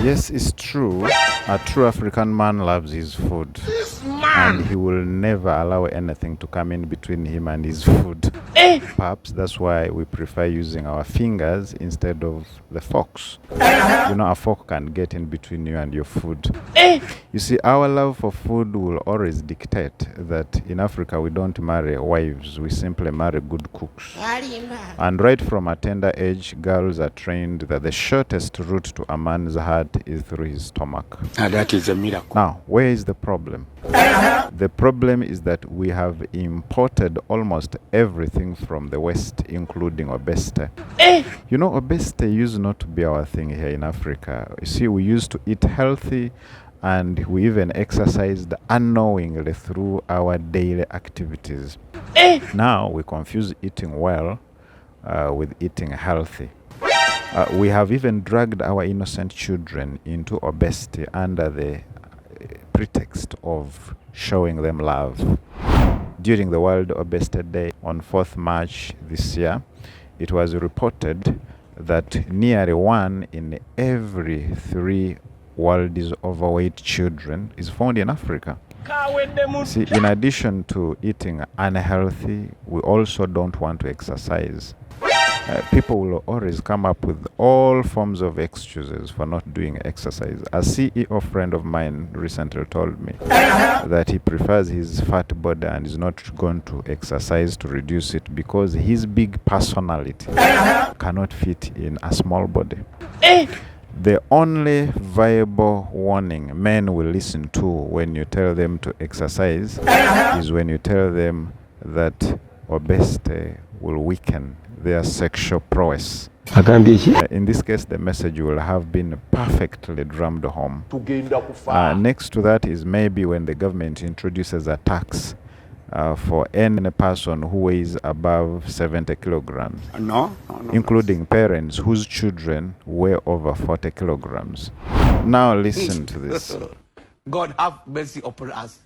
Yes, it's true. A true African man loves his food. And he will never allow anything to come in between him and his food. Perhaps that's why we prefer using our fingers instead of the forks. You know, a fork can get in between you and your food. You see, our love for food will always dictate that in Africa we don't marry wives, we simply marry good cooks. And right from a tender age, girls are trained that the shortest route to a man's heart is through his stomach. That is a miracle. Now, where is the problem? The problem is that we have imported almost everything from the West, including obesity. You know, obesity used not to be our thing here in Africa. You see, we used to eat healthy and we even exercised unknowingly through our daily activities. Now we confuse eating well with eating healthy. We have even dragged our innocent children into obesity under the pretext of showing them love. During the World Obesity Day on 4th March this year, it was reported that nearly 1 in every 3 world's overweight children is found in Africa. See, in addition to eating unhealthy, we also don't want to exercise. People will always come up with all forms of excuses for not doing exercise. A CEO friend of mine recently told me that he prefers his fat body and is not going to exercise to reduce it because his big personality cannot fit in a small body. The only viable warning men will listen to when you tell them to exercise is when you tell them that obesity will weaken their sexual prowess. In this case, the message will have been perfectly drummed home. Next to that is maybe when the government introduces a tax for any person who weighs above 70 kilograms, including parents whose children weigh over 40 kilograms. Now listen to this. God have mercy upon us.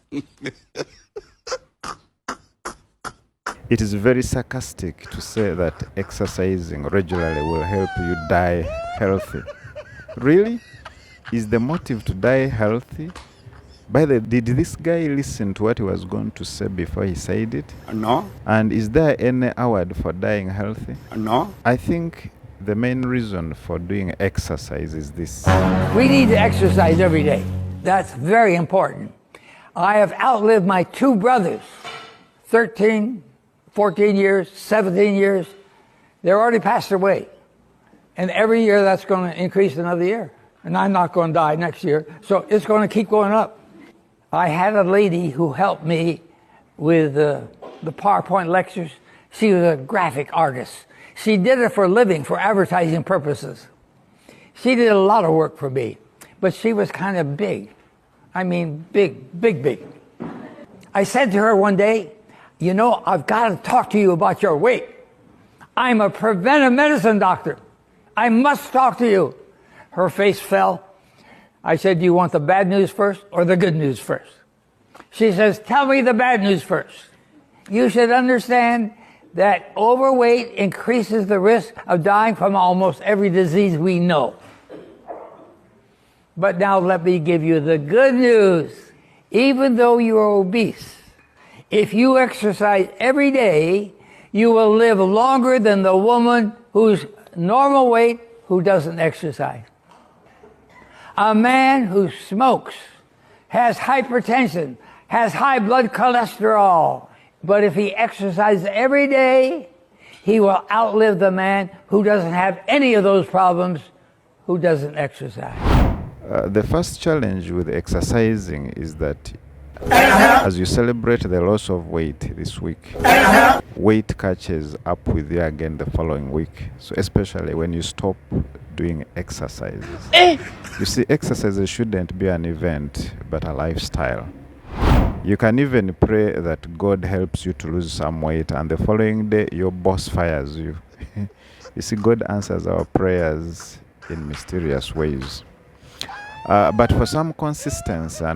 It is very sarcastic to say that exercising regularly will help you die healthy. Really? Is the motive to die healthy? By the way, did this guy listen to what he was going to say before he said it? No. And is there any award for dying healthy? No. I think the main reason for doing exercise is this. We need to exercise every day. That's very important. I have outlived my 2 brothers, 13, 14 years, 17 years. They're already passed away. And every year that's going to increase another year. And I'm not going to die next year. So it's going to keep going up. I had a lady who helped me with the PowerPoint lectures. She was a graphic artist. She did it for a living, for advertising purposes. She did a lot of work for me. But she was kind of big. I mean, big. I said to her one day, you know, I've got to talk to you about your weight. I'm a preventive medicine doctor. I must talk to you. Her face fell. I said, do you want the bad news first or the good news first? She says, tell me the bad news first. You should understand that overweight increases the risk of dying from almost every disease we know. But now let me give you the good news. Even though you are obese, if you exercise every day, you will live longer than the woman who's normal weight who doesn't exercise. A man who smokes, has hypertension, has high blood cholesterol, but if he exercises every day, he will outlive the man who doesn't have any of those problems, who doesn't exercise. The first challenge with exercising is that as you celebrate the loss of weight this week, weight catches up with you again the following week. So especially when you stop doing exercises. You see, exercises shouldn't be an event, but a lifestyle. You can even pray that God helps you to lose some weight, and the following day your boss fires you. You see, God answers our prayers in mysterious ways. But for some consistency and